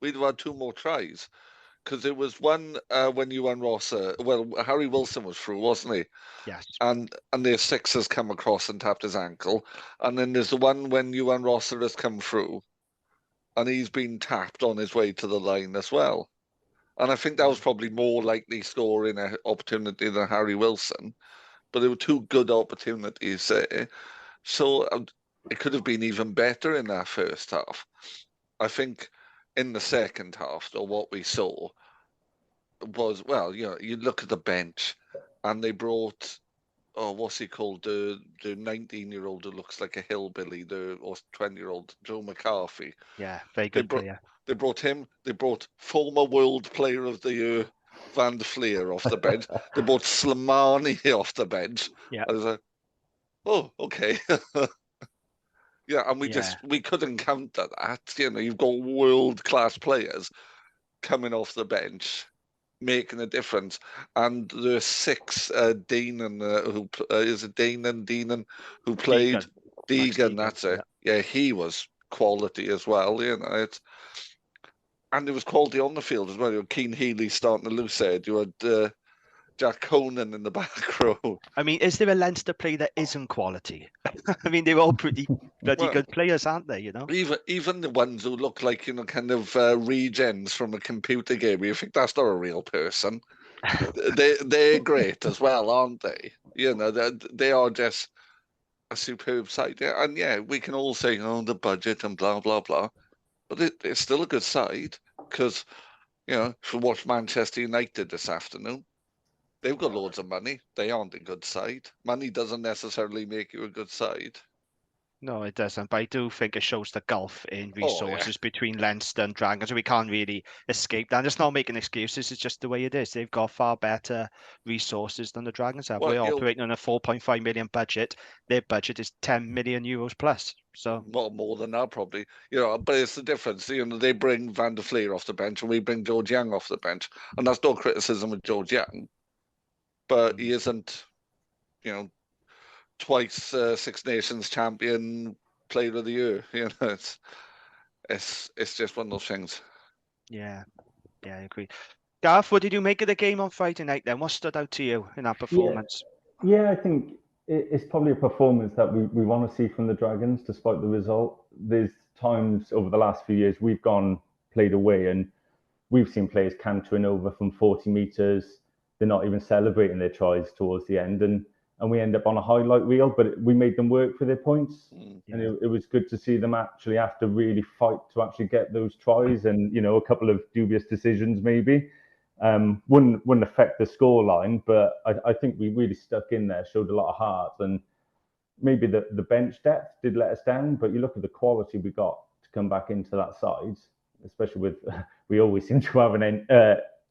we'd have had 2 more tries. Because there was one when Ewan Ross, Harry Wilson was through, wasn't he? Yes. And their six has come across and tapped his ankle. And then there's the one when Ewan Ross has come through and he's been tapped on his way to the line as well. And I think that was probably more likely scoring an opportunity than Harry Wilson. But there were 2 good opportunities there. So it could have been even better in that first half. I think in the second half, though, what we saw was, well, you look at the bench and they brought, what's he called? The 19-year-old who looks like a hillbilly, or 20-year-old Joe McCarthy. Yeah, very good player. They brought him. They brought former World Player of the Year Van der Fleer off the bench. They brought Slimani off the bench. Yeah. I was like, oh, okay. Yeah, and we couldn't counter that. You've got world-class players coming off the bench, making a difference. And the 6, Deanan, who is it Deanan, who played Deegan, that's it. Yeah, he was quality as well. And there was quality on the field as well. You had Keane Healy starting the loose head. You had Jack Conan in the back row. I mean, is there a Leinster player that isn't quality? I mean, they're all pretty bloody good players, aren't they? Even the ones who look like kind of regens from a computer game. You think that's not a real person. They're great as well, aren't they? They are just a superb side. And we can all say, the budget and blah blah blah, but it's still a good side because if you watch Manchester United this afternoon, they've got loads of money. They aren't a good side. Money doesn't necessarily make you a good side. No, it doesn't. But I do think it shows the gulf in resources between Leinster and Dragons. We can't really escape that. It's not making excuses. It's just the way it is. They've got far better resources than the Dragons have. We're operating on a 4.5 million budget. Their budget is 10 million euros plus. So more than that, probably. But it's the difference. They bring Van der Fleer off the bench and we bring George Young off the bench. And that's no criticism of George Young. But he isn't, twice Six Nations champion, player of the year. It's just one of those things. Yeah, I agree. Gareth, what did you make of the game on Friday night then? What stood out to you in that performance? Yeah, I think it's probably a performance that we want to see from the Dragons, despite the result. There's times over the last few years we've played away and we've seen players cantering over from 40 metres. They're not even celebrating their tries towards the end. And we end up on a highlight reel, but we made them work for their points. Yeah. And it was good to see them actually have to really fight to actually get those tries and, a couple of dubious decisions maybe. Wouldn't affect the scoreline, but I think we really stuck in there, showed a lot of heart. And maybe the bench depth did let us down, but you look at the quality we got to come back into that side, especially with, we always seem to have an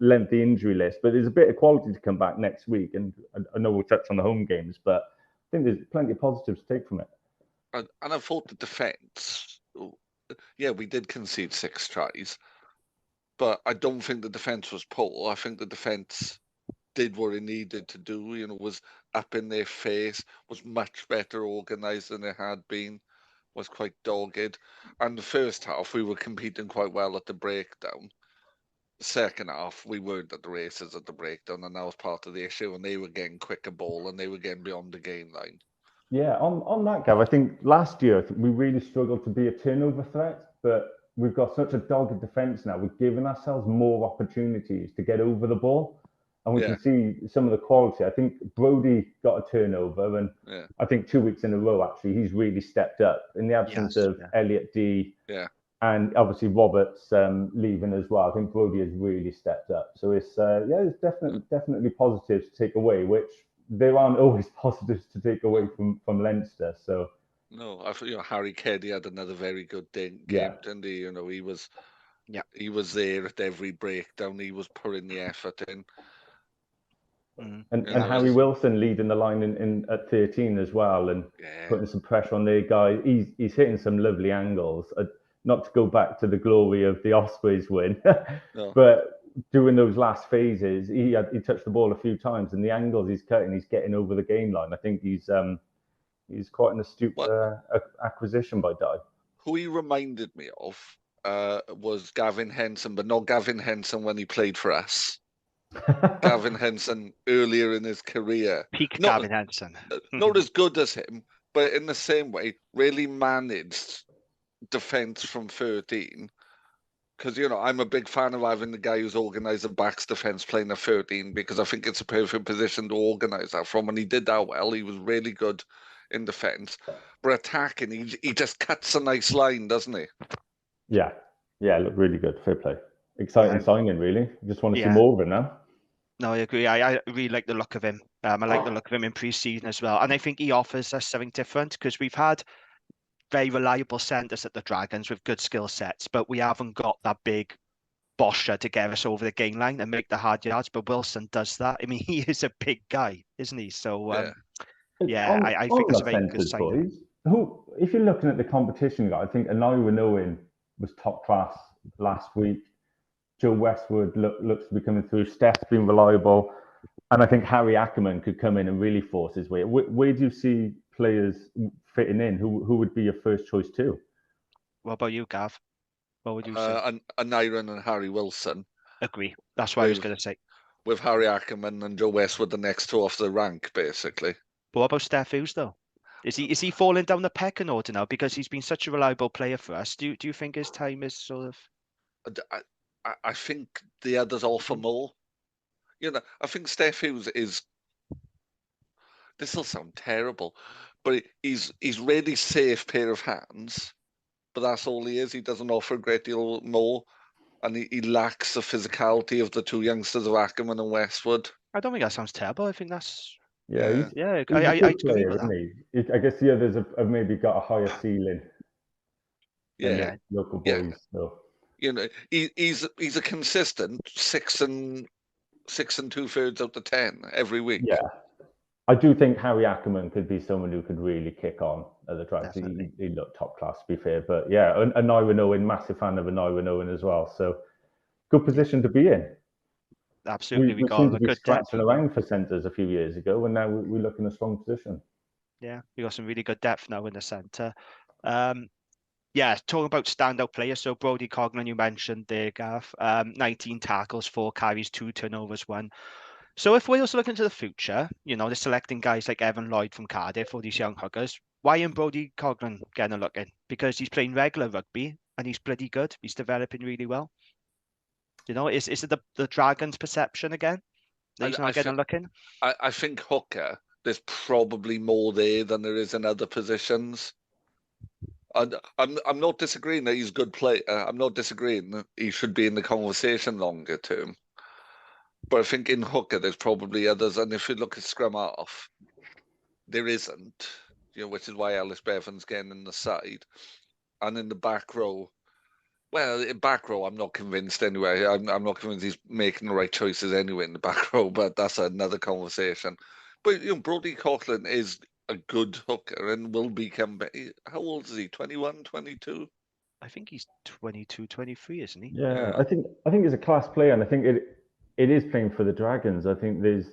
lengthy injury list, but there's a bit of quality to come back next week, and I know we'll touch on the home games, but I think there's plenty of positives to take from it. And I thought the defence, we did concede 6 tries, but I don't think the defence was poor. I think the defence did what it needed to do, was up in their face, was much better organised than it had been, was quite dogged. And the first half, we were competing quite well at the breakdown. Second half, we weren't at the races at the breakdown, and that was part of the issue. And they were getting quicker ball, and they were getting beyond the game line. Yeah, on that, Gav, I think last year we really struggled to be a turnover threat, but we've got such a dogged defence now. We've given ourselves more opportunities to get over the ball, and we can see some of the quality. I think Brodie got a turnover, and I think 2 weeks in a row, actually, he's really stepped up in the absence of Elliot D. And obviously Roberts leaving as well. I think Brodie has really stepped up. So it's definitely positives to take away, which there aren't always positives to take away from Leinster. So no, I thought Harry Keddy had another very good game, didn't he? He was there at every breakdown. He was putting the effort in. And Harry Wilson leading the line in at 13 as well, and putting some pressure on their guy. He's hitting some lovely angles. Not to go back to the glory of the Ospreys win, but doing those last phases, he touched the ball a few times, and the angles he's cutting, he's getting over the game line. I think he's quite an astute acquisition by Dye. Who he reminded me of, was Gavin Henson, but not Gavin Henson when he played for us. Gavin Henson earlier in his career. Peak Not, Gavin Henson. not as good as him, but in the same way, really managed defence from 13. Because, I'm a big fan of having the guy who's organised the backs defence playing at 13 because I think it's a perfect position to organise that from. And he did that well. He was really good in defence. But attacking, he just cuts a nice line, doesn't he? Yeah, look, really good. Fair play. Exciting signing, really. Just want to see more of him now. No, I agree. I really like the look of him. I like the look of him in pre-season as well. And I think he offers us something different because we've had very reliable centres at the Dragons with good skill sets, but we haven't got that big bosher to get us over the gain line and make the hard yards. But Wilson does that. I mean, he is a big guy, isn't he? So, I think it's a very good signing. Boys, if you're looking at the competition, I think Anaya Owen was top class last week. Joe Westwood looks to be coming through. Steph's been reliable. And I think Harry Ackerman could come in and really force his way. Where do you see players fitting in? Who would be your first choice too? What about you, Gav? What would you say? Anira and Harry Wilson. Agree. That's what I was going to say. With Harry Ackerman and Joe Westwood the next two off the rank, basically. But what about Steph Hughes, though? Is he falling down the pecking order now because he's been such a reliable player for us? Do you think his time is sort of? I think the others offer more. I think Steph Hughes is. This will sound terrible, but he's really safe pair of hands. But that's all he is. He doesn't offer a great deal more, and he lacks the physicality of the two youngsters of Ackerman and Westwood. I don't think that sounds terrible. I think that's. He's I a good player, isn't he? I guess the others have maybe got a higher ceiling. Yeah, local boys. So. He's a consistent 6 and 2/3 out of 10 every week. Yeah, I do think Harry Ackerman could be someone who could really kick on at the Dragons. He looked top class, to be fair. But yeah, Anaya Owen, massive fan of Anaya Owen as well. So good position to be in. Absolutely, we seemed to be scratching around for centres a few years ago, and now we look in a strong position. Yeah, we got some really good depth now in the centre. Talking about standout players. So Brodie Coglan, you mentioned there, Gav. 19 tackles, 4 carries, 2 turnovers, 1. So if Wales look into the future, they're selecting guys like Evan Lloyd from Cardiff or these young hookers. Why isn't Brodie Coglan getting a look in? Because he's playing regular rugby and he's bloody good. He's developing really well. Is it the Dragons' perception again that he's not getting a look in? I think hooker, there's probably more there than there is in other positions. I'm not disagreeing that he's a good player. I'm not disagreeing that he should be in the conversation longer term. But I think in hooker, there's probably others. And if you look at scrum half, there isn't, which is why Ellis Bevan's getting in the side. And in the back row, I'm not convinced anyway. I'm not convinced he's making the right choices anyway in the back row, but that's another conversation. But, Brodie Coglan is a good hooker and will become. How old is he? 21, 22? I think he's 22, 23, isn't he? Yeah. I think he's a class player, and I think it is playing for the Dragons. I think there's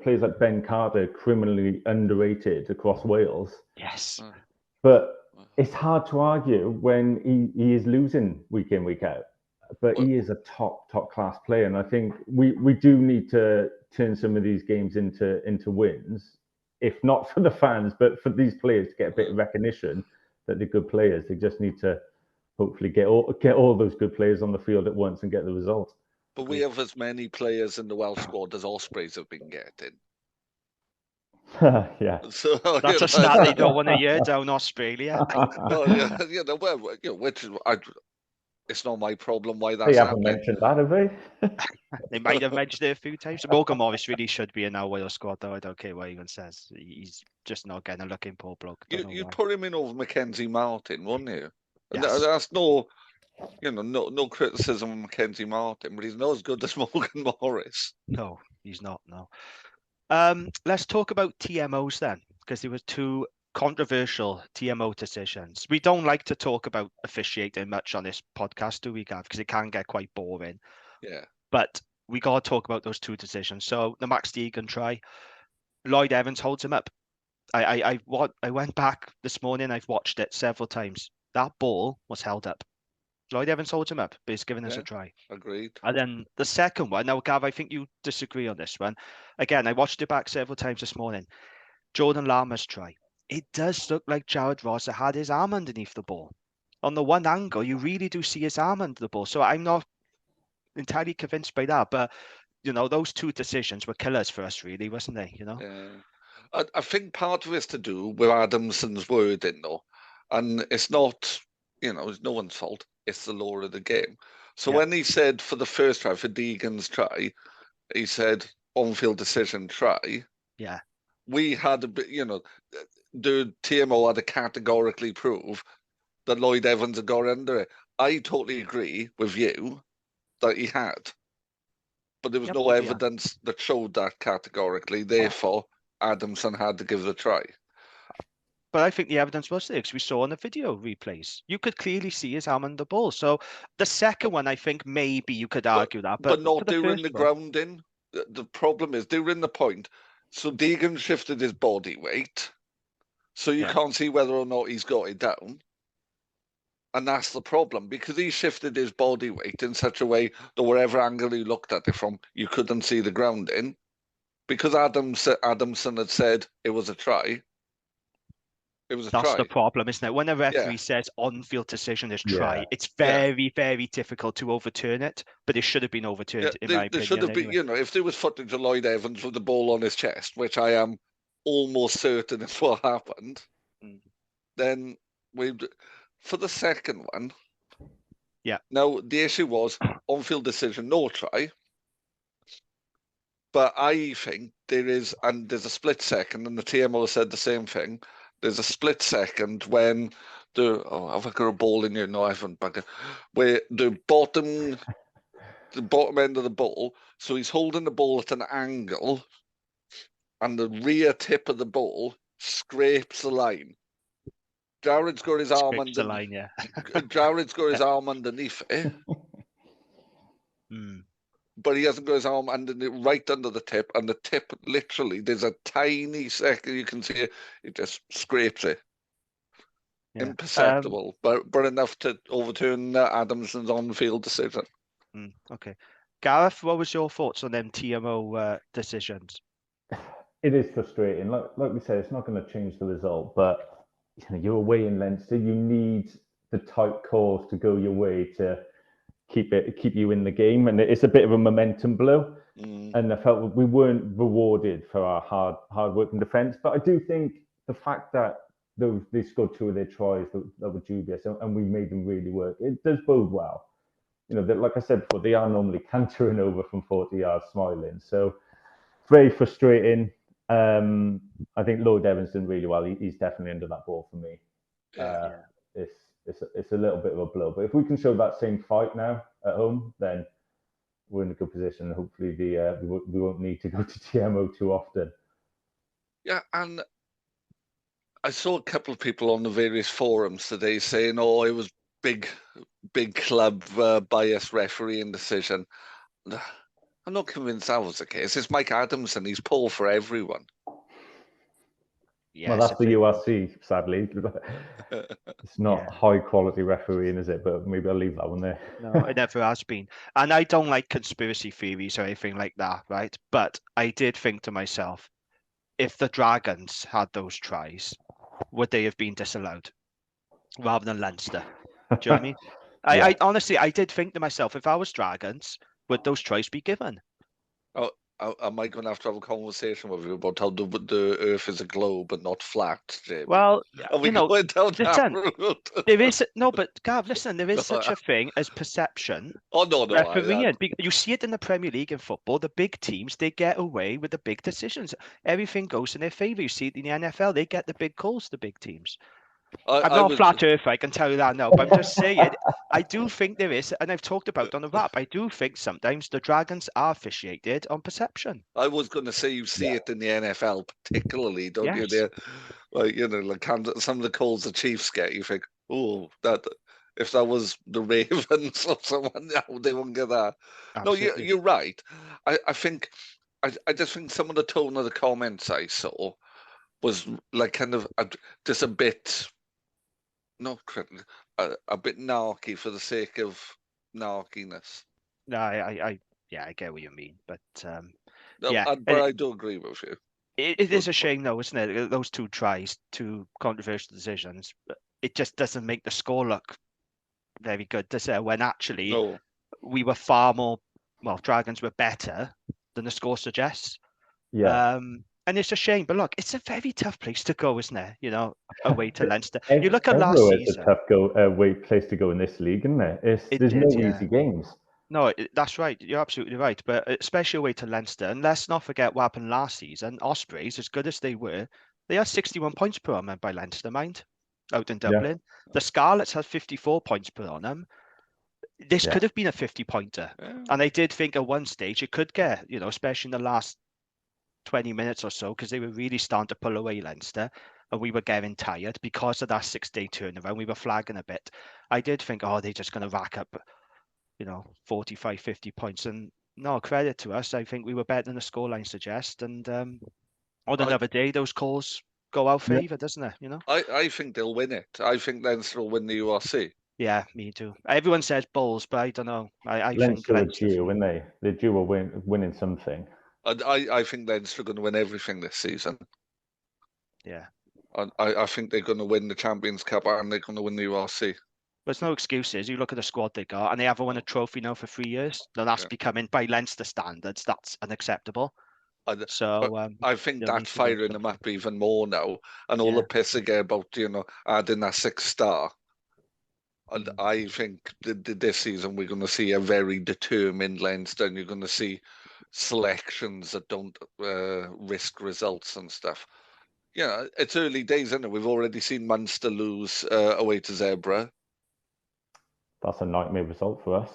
players like Ben Carter, criminally underrated across Wales. Yes. But it's hard to argue when he is losing week in, week out. But he is a top class player, and I think we do need to turn some of these games into wins. If not for the fans, but for these players to get a bit of recognition that they're good players. They just need to hopefully get all those good players on the field at once and get the result. But we have as many players in the Welsh squad as Ospreys have been getting. Yeah. So that's a stat they don't want to hear down Australia. It's not my problem why that's happening. They haven't happening. mentioned that, have they? They might have mentioned it a few times. Morgan Morris really should be in our Wales squad, though. I don't care what anyone says. He's just not getting a look in, poor bloke. You'd put him in over Mackenzie Martin, wouldn't you? Yes. That's no criticism of Mackenzie Martin, but he's not as good as Morgan Morris. No, he's not. No. Let's talk about TMOs then, because there were 2 controversial TMO decisions. We don't like to talk about officiating much on this podcast, do we, Gav? Because it can get quite boring. Yeah. But we got to talk about those 2 decisions. So the Max Deegan try, Lloyd Evans holds him up. I went back this morning. I've watched it several times. That ball was held up. Lloyd Evans holds him up, but he's given us a Yeah, try. agreed. And then the second one, now, Gav, I think you disagree on this one. Again, I watched it back several times this morning. Jordan Lama's try. It does look like Jared Rosser had his arm underneath the ball. On the one angle, you really do see his arm under the ball. So I'm not entirely convinced by that. But, those two decisions were killers for us, really, wasn't they? Yeah. I think part of it's to do with Adamson's wording, though. And it's not, it's no one's fault. It's the law of the game. So Yeah. when he said for the first try, for Deegan's try, he said on-field decision try. Yeah. We had a bit, the TMO had to categorically prove that Lloyd Evans had got under it. I totally agree with you that he had. But there was no evidence that showed that categorically. Therefore, Adamson had to give the try. But I think the evidence was there because we saw on the video replays. You could clearly see his arm on the ball. So the second one, I think maybe you could argue that. But not during the one, grounding. The problem is during the point. So Deegan shifted his body weight. So you can't see whether or not he's got it down. And that's the problem, because he shifted his body weight in such a way that wherever angle you looked at it from, you couldn't see the grounding. Because Adamson had said it was a try. It was a try. That's the problem, isn't it? When a referee says on-field decision is try, it's very, very difficult to overturn it. But it should have been overturned, in my opinion. There should have been, if there was footage of Lloyd Evans with the ball on his chest, which I am almost certain is what happened, then for the second one. Yeah. Now, the issue was on-field decision, no try. But I think there's a split second, and the TMO said the same thing. There's a split second when have I got a ball in here? No, I haven't. Where the bottom end of the ball, so he's holding the ball at an angle, and the rear tip of the ball scrapes the line. Jared's got his arm underneath. The line, yeah. Jared's got his arm underneath it. But he hasn't got his arm right under the tip, and the tip literally, there's a tiny second you can see it just scrapes it. Yeah. Imperceptible, but enough to overturn Adamson's on-field decision. Okay. Gareth, what was your thoughts on them TMO decisions? It is frustrating. Like we said, it's not going to change the result, but you're away in Leinster. You need the tight calls to go your way to keep you in the game, and it's a bit of a momentum blow. And I felt we weren't rewarded for our hard work in defence. But I do think the fact that they scored two of their tries that were dubious, and we made them really work, it does bode well. Like I said before, they are normally cantering over from 40 yards smiling. So very frustrating. I think Lloyd Evans did really well. He's definitely under that ball for me. It's a little bit of a blow, but if we can show that same fight now at home, then we're in a good position. Hopefully, we won't need to go to TMO too often. Yeah, and I saw a couple of people on the various forums today saying, "Oh, it was big club bias refereeing decision." I'm not convinced that was the case. It's Mike Adamson. He's pull for everyone. Yes, well, that's the URC, sadly. It's not high quality refereeing, is it? But maybe I'll leave that one there. No, it never has been. And I don't like conspiracy theories or anything like that, right? But I did think to myself, if the Dragons had those tries, would they have been disallowed rather than Leinster? Do you know what I mean? I honestly, I did think to myself, if I was Dragons, would those tries be given? Oh, am I going to have to have a conversation with you about how the Earth is a globe but not flat, Jamie? Well, going down listen, that route? there is but Gav, listen, there is such a thing as perception. Oh no, refereeing. You see it in the Premier League and football. The big teams, they get away with the big decisions. Everything goes in their favour. You see it in the NFL; they get the big calls. The big teams. I'm not a flat earther, I can tell you that now, but I'm just saying, I do think there is, and I've talked about on the wrap, I do think sometimes the Dragons are officiated on perception. I was going to say you see it in the NFL particularly, don't you? There, like some of the calls the Chiefs get, you think, oh, that if that was the Ravens or someone, they wouldn't get that. Absolutely. No, you're right. I think, I just think some of the tone of the comments I saw was like kind of just a bit. a bit narky for the sake of narkiness. No, I get what you mean, but No, yeah, but I do agree with you. it is a shame though, isn't it? Those two tries, two controversial decisions, but it just doesn't make the score look very good, does it? When actually No, we were far more, well, Dragons were better than the score suggests. Yeah. And it's a shame, but look, it's a very tough place to go, isn't it? You know, away to Leinster. You look at last Everywhere is a season. tough place to go in this league, isn't it? It There's did, no yeah. easy games. No, that's right. You're absolutely right. But especially away to Leinster, and let's not forget what happened last season. Ospreys, as good as they were, they had 61 points per annum by Leinster, mind, out in Yeah. Dublin. The Scarlets had 54 points per annum. This Yeah. could have been a 50-pointer. yeah. And I did think at one stage it could get, you know, especially in the last 20 minutes or so, because they were really starting to pull away Leinster and we were getting tired because of that 6-day turnaround. We were flagging a bit. I did think, oh, they're just going to rack up, you know, 45, 50 points. And no, credit to us. I think we were better than the scoreline suggests. And on another day, those calls go our favour, doesn't it? You know? I think they'll win it. I think Leinster will win the URC. Yeah, me too. Everyone says Bulls, but I don't know. I think Leinster are Leinster. due, aren't they? They're due a winning something. And I think Leinster are going to win everything this season. Yeah. And I think they're going to win the Champions Cup and they're going to win the URC. There's no excuses. You look at the squad they got, and they haven't won a trophy now for 3 years. Now that's becoming, by Leinster standards, that's unacceptable. So I think that's firing them up even more now, and all the piss again about adding that 6-star. And I think this season we're going to see a very determined Leinster, and you're going to see selections that don't risk results and stuff. Yeah, it's early days, isn't it? We've already seen Munster lose away to Zebra. That's a nightmare result for us.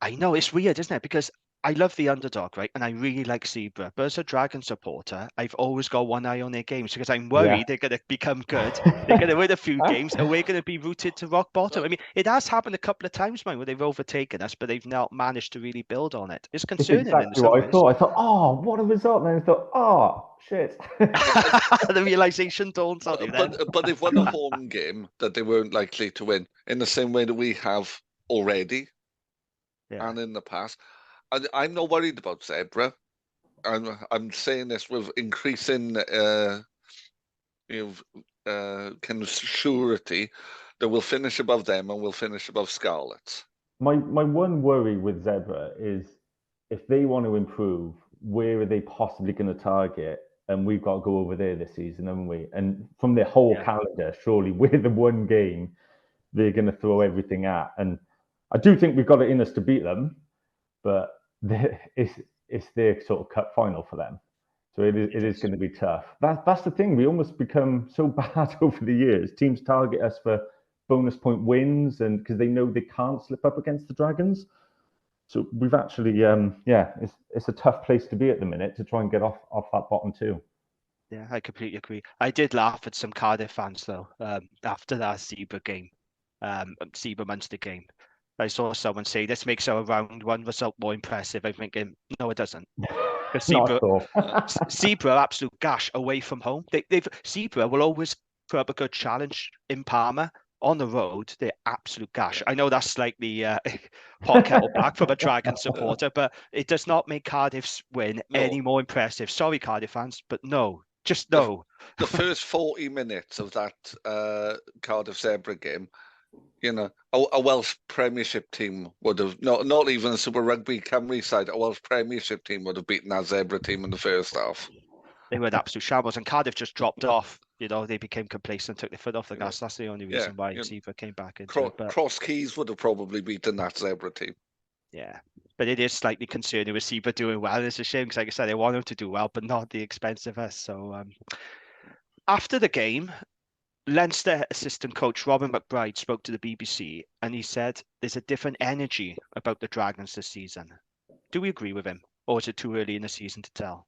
I know, it's weird, isn't it? Because I love the underdog, right? And I really like Zebra. But as a Dragon supporter, I've always got one eye on their games because I'm worried they're going to become good. They're going to win a few games and we're going to be rooted to rock bottom. I mean, it has happened a couple of times, man, where they've overtaken us, but they've not managed to really build on it. It's concerning. It's exactly what I thought. I thought, oh, what a result. And then I thought, oh, shit. The realization dawns on you then. But they've won a home game that they weren't likely to win in the same way that we have already. Yeah. And in the past, I'm not worried about Zebra. I'm saying this with increasing, kind of surety that we'll finish above them and we'll finish above Scarlets. My one worry with Zebra is if they want to improve, where are they possibly going to target? And we've got to go over there this season, haven't we? And from their whole calendar, surely we're the one game they're going to throw everything at. And I do think we've got it in us to beat them. But it's their sort of cup final for them. So it is going to be tough. That's the thing. We almost become so bad over the years. Teams target us for bonus point wins and because they know they can't slip up against the Dragons. So we've actually, it's a tough place to be at the minute to try and get off that bottom two. Yeah, I completely agree. I did laugh at some Cardiff fans though after that Zebra game, Zebra Munster game. I saw someone say this makes our round one result more impressive. I'm thinking, no, it doesn't. Because Zebra, absolute gash away from home. Zebra will always put up a good challenge in Parma. On the road, they're absolute gash. I know that's slightly hot kettle black from a Dragon supporter, but it does not make Cardiff's win any more impressive. Sorry, Cardiff fans, but no, just no. The first 40 minutes of that Cardiff Zebra game, a Welsh Premiership team would have, not even a Super Rugby Cymru side, a Welsh Premiership team would have beaten that Zebra team in the first half. They were an absolute shambles, and Cardiff just dropped off. They became complacent, took their foot off the gas. That's the only reason why Zebra came back into it. But Cross Keys would have probably beaten that Zebra team. Yeah, but it is slightly concerning with Zebra doing well. It's a shame because, like I said, they want them to do well, but not at the expense of us. So after the game, Leinster assistant coach Robin McBride spoke to the BBC and he said there's a different energy about the Dragons this season. Do we agree with him, or is it too early in the season to tell?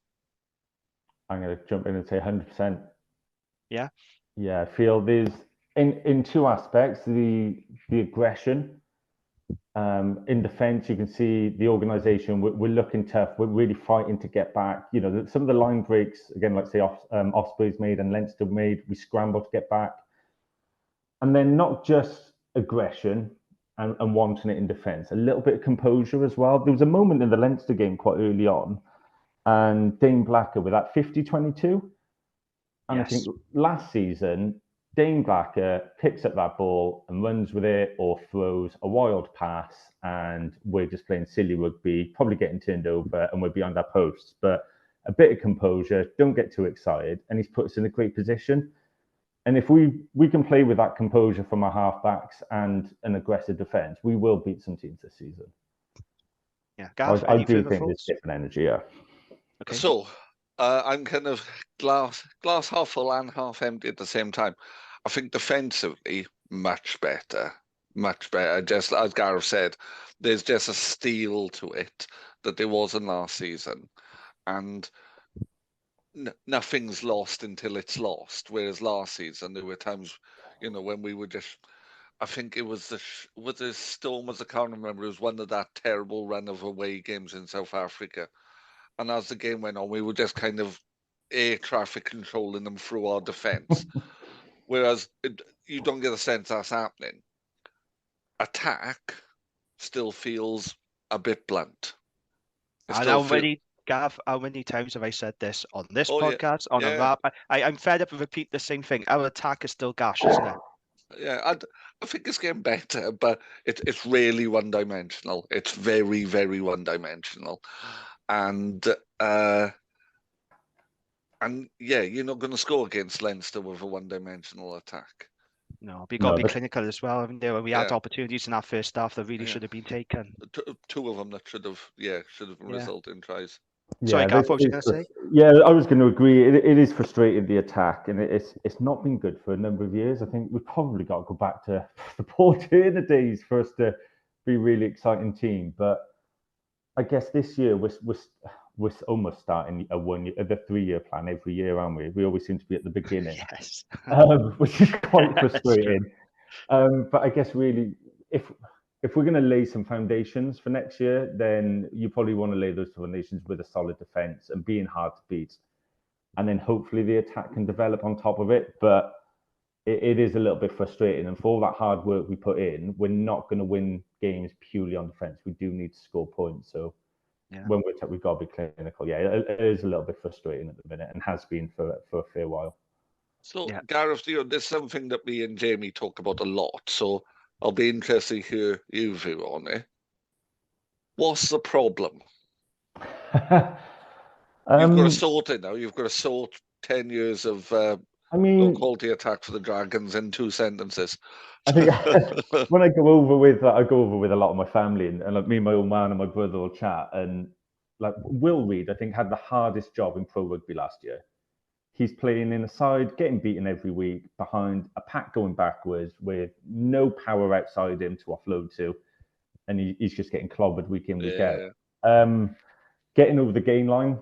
I'm going to jump in and say 100%. Yeah? Yeah, I feel there's, in two aspects, the aggression. In defence, you can see the organisation, we're looking tough, we're really fighting to get back. Some of the line breaks, again, like say Ospreys made and Leinster made, we scrambled to get back. And then not just aggression and wanting it in defence, a little bit of composure as well. There was a moment in the Leinster game quite early on, and Dane Blacker with that 50-22. And I think last season, Dane Blacker picks up that ball and runs with it or throws a wild pass, and we're just playing silly rugby, probably getting turned over, and we're behind our posts. But a bit of composure, don't get too excited, and he's put us in a great position. And if we can play with that composure from our halfbacks and an aggressive defence, we will beat some teams this season. Yeah, Gav, I do think there's different energy, yeah. Okay. So I'm kind of glass half full and half empty at the same time. I think defensively, much better. Just as Gareth said, there's just a steel to it that there wasn't last season. And nothing's lost until it's lost. Whereas last season, there were times, when we were just... I think it was the Stormers, I can't remember. It was one of that terrible run of away games in South Africa. And as the game went on, we were just kind of air traffic controlling them through our defence. Whereas you don't get a sense that's happening. Attack still feels a bit blunt. Gav, how many times have I said this on this podcast, on a rap? I'm fed up with repeating the same thing. Our attack is still gash, isn't it? Yeah, I think it's getting better, but it's really one-dimensional. It's very, very one-dimensional. And yeah, you're not going to score against Leinster with a one-dimensional attack. No, but you've got to be clinical as well, haven't you? We had opportunities in our first half that really should have been taken. Two of them that should have resulted in tries. Sorry, Gav, what was you going to say? Yeah, I was going to agree. It is frustrating, the attack, and it's not been good for a number of years. I think we've probably got to go back to the Paul Turner days for us to be a really exciting team. But I guess this year we're almost starting the 3-year plan every year, aren't we? We always seem to be at the beginning, yes, which is quite frustrating. But I guess really, if we're going to lay some foundations for next year, then you probably want to lay those foundations with a solid defence and being hard to beat, and then hopefully the attack can develop on top of it. But it is a little bit frustrating, and for all that hard work we put in, we're not going to win games purely on defence. We do need to score points. So when we've got to be clinical. Yeah, it is a little bit frustrating at the minute, and has been for a fair while. So Gareth, there's something that me and Jamie talk about a lot. So I'll be interested to hear your view on it. What's the problem? You've got to sort it now. You've got to sort 10 years of low quality attack for the Dragons in 2 sentences. I think when I go over with a lot of my family, and like me, my old man, and my brother will chat. And like Will Reid, I think, had the hardest job in pro rugby last year. He's playing in a side, getting beaten every week, behind a pack going backwards with no power outside him to offload to. And he's just getting clobbered week in, week out. Getting over the gain line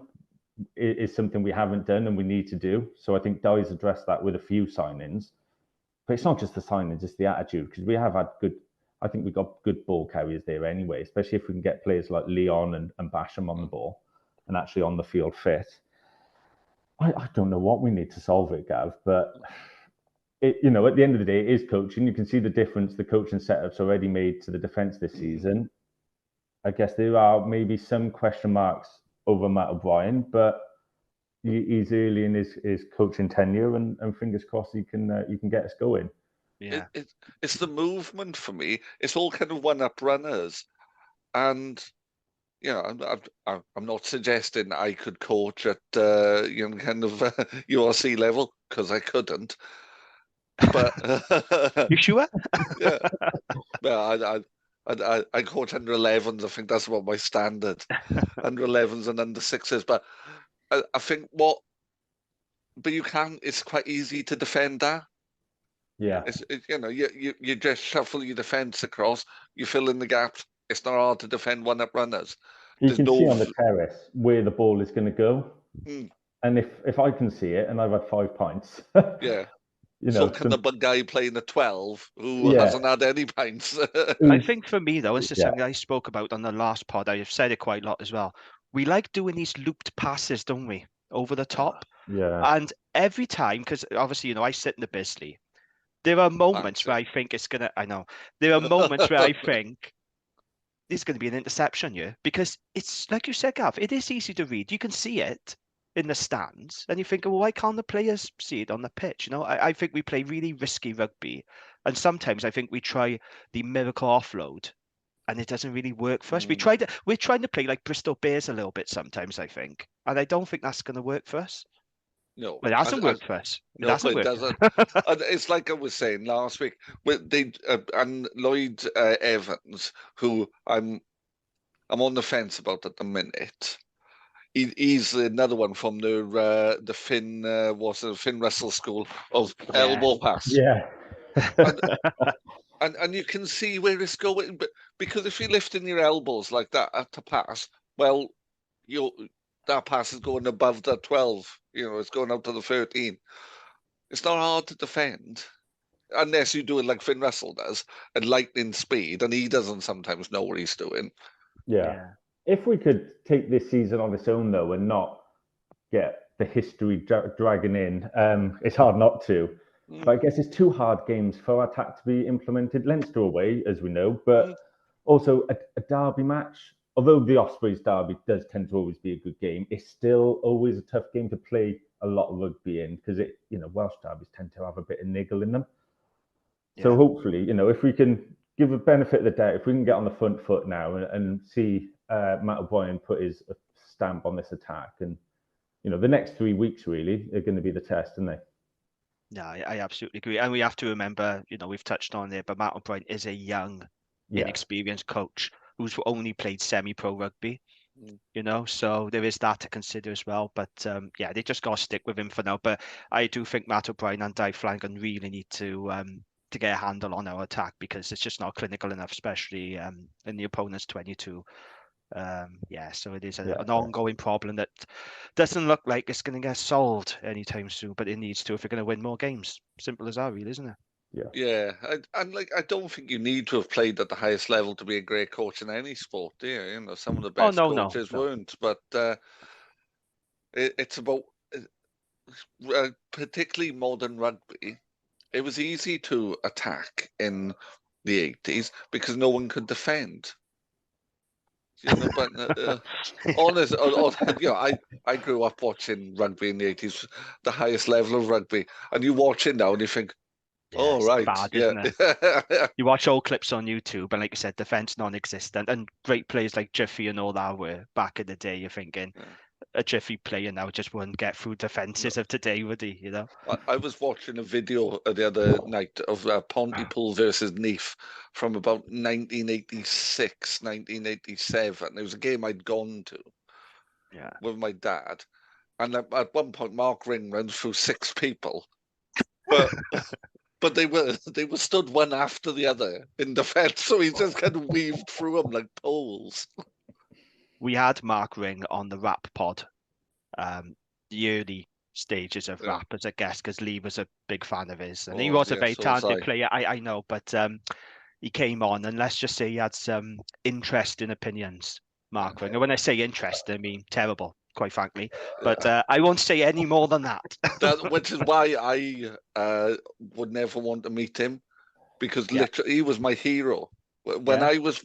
is something we haven't done and we need to do. So I think Dye's addressed that with a few signings. But it's not just the signings, it's the attitude, because we have had we've got good ball carriers there anyway, especially if we can get players like Leon and Basham on the ball and actually on the field fit. I don't know what we need to solve it, Gav, but at the end of the day, it is coaching. You can see the difference the coaching setup's already made to the defence this season. I guess there are maybe some question marks over Matt O'Brien, but he's early in his coaching tenure, and fingers crossed he can get us going. Yeah, it's the movement for me. It's all kind of one-up runners, and I'm not suggesting I could coach at kind of URC level, because I couldn't. But you sure? Yeah. Well, I coach under 11s. I think that's about my standard. Under 11s and under 6s. But I think but you can. It's quite easy to defend that. Yeah. You just shuffle your defence across. You fill in the gaps. It's not hard to defend one-up runners. You can see on the terrace where the ball is going to go. And if I can see it, and I've had 5 pints. Yeah. So can the guy playing at 12 who hasn't had any pints? I think for me, though, this is something I spoke about on the last pod. I've said it quite a lot as well. We like doing these looped passes, don't we? Over the top. Yeah. And every time, because obviously, I sit in the Bisley. There are moments where I think it's gonna. I know there are moments where I think there's going to be an interception here because it's like you said, Gav. It is easy to read. You can see it in the stands, and you think, well, why can't the players see it on the pitch? I think we play really risky rugby, and sometimes I think we try the miracle offload, and it doesn't really work for us. We're trying to play like Bristol Bears a little bit sometimes, I think, and I don't think that's going to work for us. No, Well, it hasn't worked for us. It no, hasn't it worked. doesn't. And it's like I was saying last week with and Lloyd Evans, who I'm on the fence about at the minute. He's another one from the Finn Russell School of elbow pass. Yeah. And you can see where it's going, but because if you're lifting your elbows like that to pass, well, that pass is going above the 12. It's going out to the 13. It's not hard to defend unless you do it like Finn Russell does at lightning speed, and he doesn't sometimes know what he's doing. Yeah. If we could take this season on its own, though, and not get the history dragging in, it's hard not to. But I guess it's two hard games for our attack to be implemented. Leinster away, as we know, but also a derby match. Although the Ospreys derby does tend to always be a good game, it's still always a tough game to play a lot of rugby in because Welsh derbies tend to have a bit of niggle in them. Yeah. So hopefully, if we can give a benefit of the doubt, if we can get on the front foot now and see Matt O'Brien put his stamp on this attack, and the next 3 weeks really are going to be the test, aren't they? No, I absolutely agree. And we have to remember, we've touched on it, but Matt O'Brien is a young, inexperienced coach who's only played semi-pro rugby, so there is that to consider as well. But they just got to stick with him for now. But I do think Matt O'Brien and Dave Flanagan really need to get a handle on our attack because it's just not clinical enough, especially in the opponent's 22. So it is an ongoing problem that doesn't look like it's going to get solved anytime soon, but it needs to if we're going to win more games. Simple as that, really, isn't it? Yeah. I don't think you need to have played at the highest level to be a great coach in any sport, do you? Some of the best coaches weren't, but it's about particularly modern rugby. It was easy to attack in the 80s because no one could defend. But honest, I grew up watching rugby in the 80s, the highest level of rugby, and you watch it now and you think, right, bad, isn't it? You watch old clips on YouTube, and like you said, defense non-existent, and great players like Jiffy and all that were back in the day. You're thinking a Jiffy player now just wouldn't get through defenses of today, would he? I was watching a video the other night of Pontypool versus Neath from about 1986, 1987. It was a game I'd gone to with my dad. And at one point, Mark Ring runs through 6 people. But they were stood one after the other in defence, so he just kind of weaved through them like poles. We had Mark Ring on the rap pod, the early stages of rap as a guest, because Lee was a big fan of his, and he was a very talented player. I know, but he came on, and let's just say he had some interesting opinions, Mark Ring. And when I say interesting, I mean terrible, quite frankly. But I won't say any more than that. Which is why I would never want to meet him, because literally he was my hero. When I was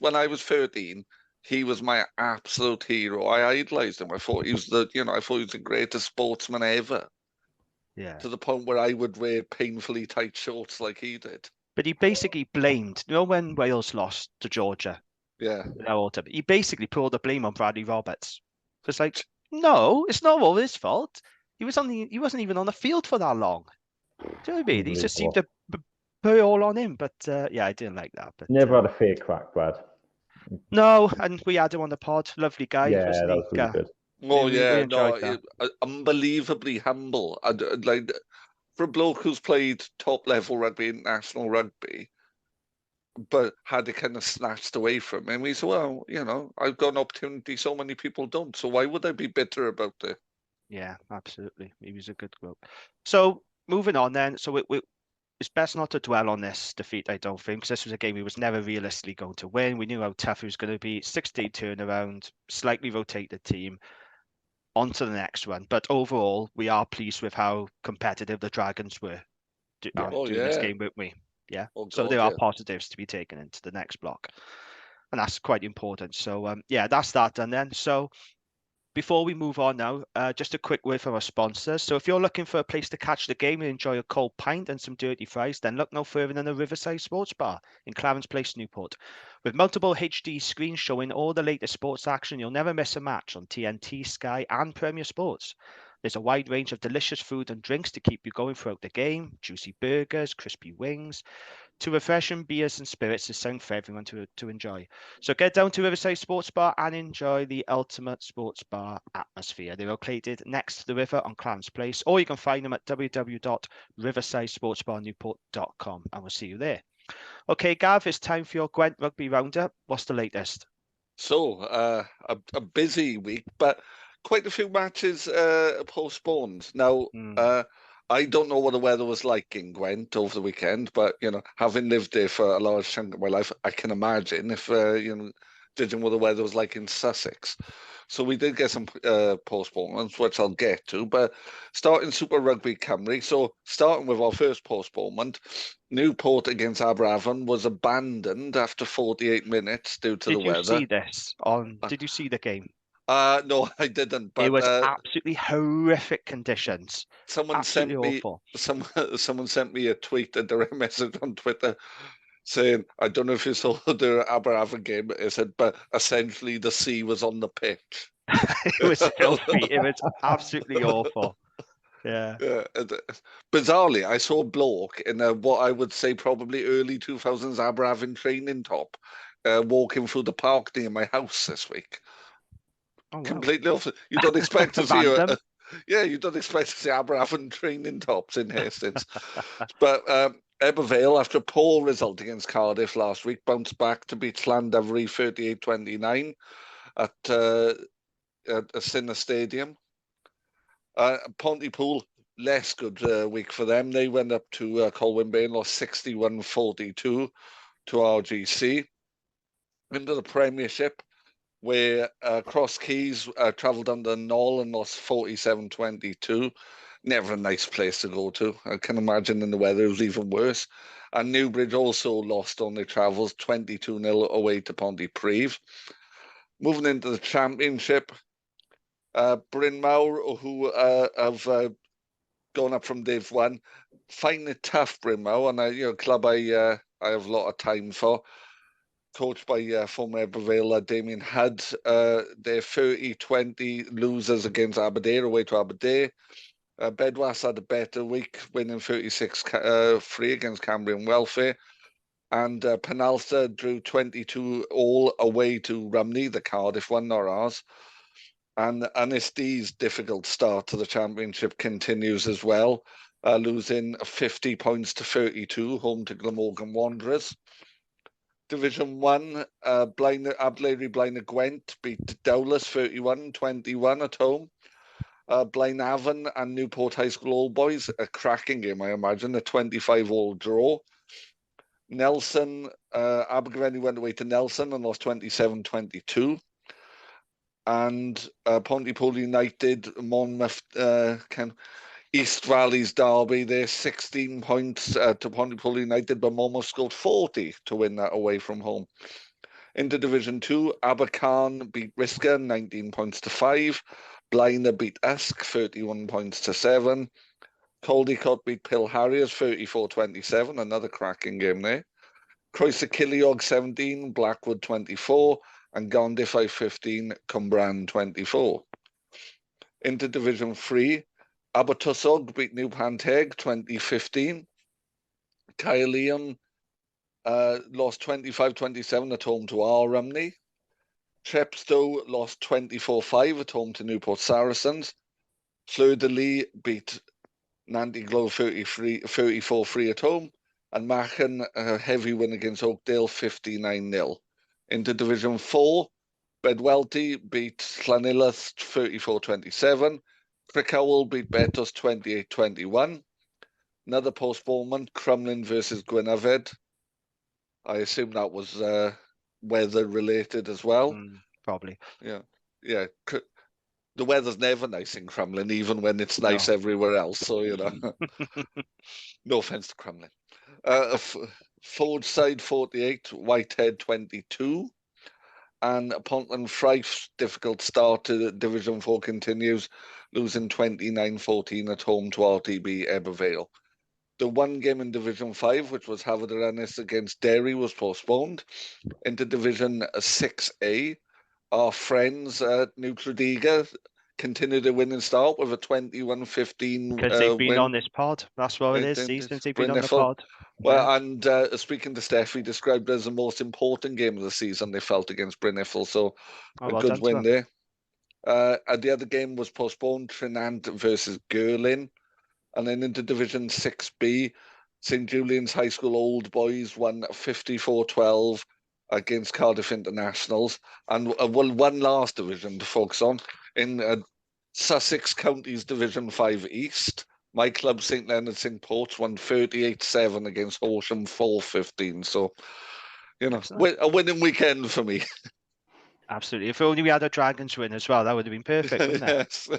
13, he was my absolute hero. I idolized him. I thought he was the greatest sportsman ever. Yeah. To the point where I would wear painfully tight shorts like he did. But he basically blamed, when Wales lost to Georgia. Yeah. He basically put all the blame on Bradley Roberts. It's like, no, it's not all his fault. He wasn't even on the field for that long. Do you know what I mean? He just seemed to put it all on him. But I didn't like that. But never had a fair crack, Brad. No, and we had him on the pod. Lovely guy. Yeah, that was really good. Oh, unbelievably humble. Like for a bloke who's played top level rugby, international rugby, but had it kind of snatched away from him. He said, well, I've got an opportunity so many people don't, so why would I be bitter about it? Yeah, absolutely. He was a good bloke. So moving on then. So it's best not to dwell on this defeat, I don't think, because this was a game we was never realistically going to win. We knew how tough it was going to be. 6-day turnaround, slightly rotate the team on to the next one. But overall, we are pleased with how competitive the Dragons were. Yeah. doing this game, won't we? Yeah. Oh So God, there are yeah. positives to be taken into the next block, and that's quite important. So yeah, that's that done then. So before we move on now, just a quick word from our sponsors. So if you're looking for a place to catch the game and enjoy a cold pint and some dirty fries, then look no further than the Riverside Sports Bar in Clarence Place, Newport. With multiple HD screens showing all the latest sports action, you'll never miss a match on TNT, Sky, and Premier Sports. There's a wide range of delicious food and drinks to keep you going throughout the game. Juicy burgers, crispy wings, to refreshing beers and spirits is sound for everyone to enjoy. So get down to Riverside Sports Bar and enjoy the ultimate sports bar atmosphere. They're located next to the river on Clarence Place, or you can find them at www.riversidesportsbarnewport.com, and we'll see you there. Okay, Gav, it's time for your Gwent Rugby Roundup. What's the latest? So, a busy week, but quite a few matches postponed. Now, I don't know what the weather was like in Gwent over the weekend, but having lived there for a large chunk of my life, I can imagine if judging what the weather was like in Sussex. So we did get some postponements, which I'll get to. But starting Super Rugby Cymru, so starting with our first postponement, Newport against Aberavon was abandoned after 48 minutes due to the weather. Did you see this on? Did you see the game? No, I didn't. But it was absolutely horrific conditions. Someone absolutely sent me awful. someone sent me a tweet, a direct message on Twitter, saying, I don't know if you saw the Aberavon game. It said, but essentially the sea was on the pitch. It was filthy. It was absolutely awful. Yeah. Bizarrely, I saw a bloke in what I would say probably early 2000s Aberavon training top walking through the park near my house this week. Oh, wow. Completely off. You don't expect to see you don't expect to see Aberavon training tops in Hastings. But Ebervale, after a poor result against Cardiff last week, bounced back to beat Llandovery 38-29 at Sinner Stadium. Pontypool, less good week for them. They went up to Colwyn Bay and lost 61-42 to RGC. Into the Premiership, where Cross Keys travelled under Knoll and lost 47-22. Never a nice place to go to. I can imagine in the weather it was even worse. And Newbridge also lost on their travels, 22-0 away to Pontypridd. Moving into the Championship, Bryn Mawr, who have gone up from Div 1, find it tough, Bryn Mawr, and a club I have a lot of time for. Coached by former Ebervale Damien Hudd. They're 30-20 losers against Aberdeen, away to Aberdeen. Bedwas had a better week, winning 36-3 against Cambrian Welfare. And Penalta drew 22-all away to Rumney, the Cardiff one, not ours. And Anisty's difficult start to the Championship continues as well, losing 50 points to 32, home to Glamorgan Wanderers. Division 1, Ablairi Blaenau Gwent beat Dowlais 31-21 at home. Blaenavon and Newport High School All Boys, a cracking game, I imagine, a 25-all draw. Nelson, Abergavenny went away to Nelson and lost 27-22. And Pontypool United, Monmouth, East Valley's derby, they're 16 points to Pontypool United, but Monmouth scored 40 to win that away from home. Into Division 2, Abercarn beat Risca 19 points to 5. Blaenau beat Usk 31 points to 7. Caldicott beat Pill Harriers 34-27, another cracking game there. Croeso Kiliog 17, Blackwood 24, and Gondifai 15, Cwmbran 24. Into Division 3, Abertwsog beat New Panteg 2015. Caerleon lost 25-27 at home to our Rumney. Chepstow lost 24-5 at home to Newport Saracens. Fleur-de-Lis beat Nantyglo 34-3 at home. And Machen, a heavy win against Oakdale 59-0. Into Division 4, Bedwellty beat Llanilleth 34-27. Crickhowell beat Betos 28-21. Another postponement, Crumlin versus Gwynafed. I assume that was weather related as well. Probably. Yeah. the weather's never nice in Crumlin, even when it's nice everywhere else. So, no offence to Crumlin. Forward side 48, Whitehead 22. And Pontland Frife's difficult start to Division 4 continues, losing 29-14 at home to RTB Ebervale. The one game in Division 5, which was Haverdanis against Derry, was postponed. Into Division 6A, our friends at New Tredegar continued their winning start with a 21-15 Because they've been win. on this pod. That's what it is, since they've been on the pod. Well, and speaking to Steph, he described it as the most important game of the season they felt against Brynifel, so a good win there. And the other game was postponed, Trinant versus Girlin. And then into Division 6B, St Julian's High School Old Boys won 54-12 against Cardiff Internationals. And one last division to focus on, in Sussex County's Division 5 East, my club, St Leonard St Ports, won 38-7 against Horsham 4-15. So, a winning weekend for me. Absolutely. If only we had a Dragons win as well, that would have been perfect, wouldn't it? Yes.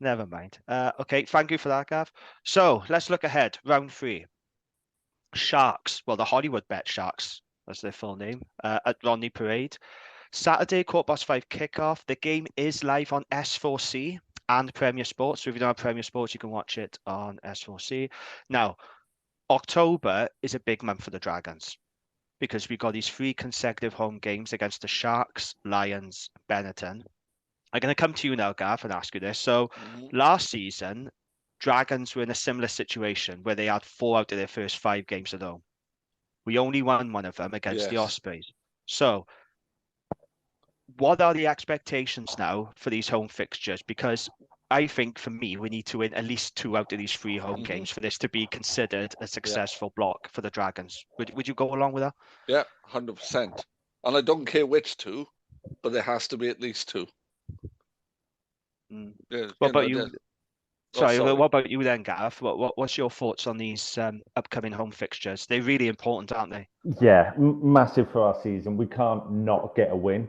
Never mind. Okay, thank you for that, Gav. So let's look ahead. Round 3. Sharks. Well, the Hollywood Bet Sharks, that's their full name, at Rodney Parade. Saturday, 5:15 kickoff. The game is live on S4C and Premier Sports. So if you don't have Premier Sports, you can watch it on S4C. Now, October is a big month for the Dragons because we've got these 3 consecutive home games against the Sharks, Lions, Benetton. I'm going to come to you now, Gav, and ask you this. So last season, Dragons were in a similar situation where they had 4 out of their first 5 games at home. We only won one of them against the Ospreys. So what are the expectations now for these home fixtures? Because I think for me, we need to win at least 2 out of these 3 home games for this to be considered a successful block for the Dragons. Would you go along with that? Yeah, 100%. And I don't care which 2, but there has to be at least 2. Yeah, what about you? Sorry, what about you then, Gareth? What's your thoughts on these upcoming home fixtures? They're really important, aren't they? Yeah, massive for our season. We can't not get a win.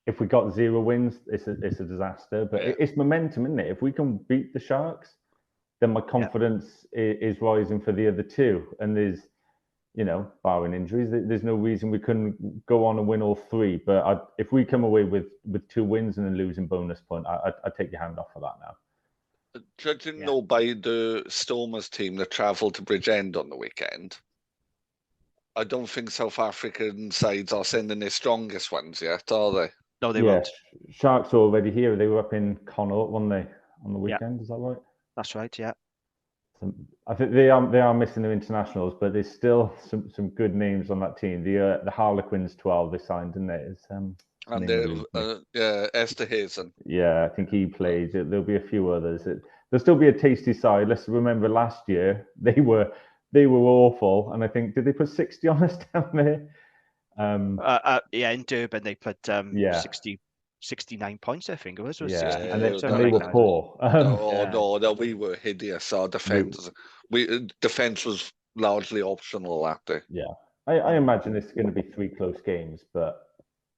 If we got 0 wins, it's a disaster. But it's momentum, isn't it? If we can beat the Sharks, then my confidence is rising for the other 2. And there's, barring injuries, there's no reason we couldn't go on and win all 3. But if we come away with 2 wins and then losing bonus point, I'd take your hand off for that now. Judging though by the Stormers team that travelled to Bridgend on the weekend, I don't think South African sides are sending their strongest ones yet, are they? No, they won't. Sharks are already here. They were up in Connaught, weren't they, on the weekend? Is that right? That's right, yeah. So I think they are missing their internationals, but there's still some good names on that team. The Harlequins 12 they signed, didn't they? Esterhazen. Yeah, I think he plays. There'll be a few others. There'll still be a tasty side. Let's remember last year they were awful, and I think did they put 60 on us down there? In Durban they put 69 points, I think it was. And they were poor. No, we were hideous. Our defense was largely optional that day. Yeah, I imagine it's going to be 3 close games, but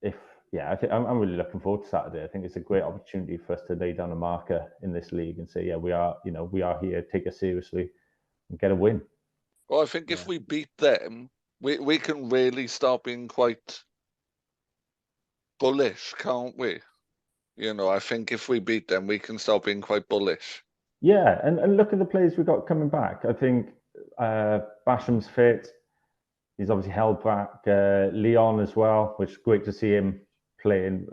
I think I'm really looking forward to Saturday. I think it's a great opportunity for us to lay down a marker in this league and say, we are here, take us seriously, and get a win. Well, I think if we beat them, we can really start being quite bullish, can't we? I think if we beat them, we can start being quite bullish. Yeah, and look at the players we've got coming back. I think Basham's fit. He's obviously held back. Leon as well, which is great to see him playing.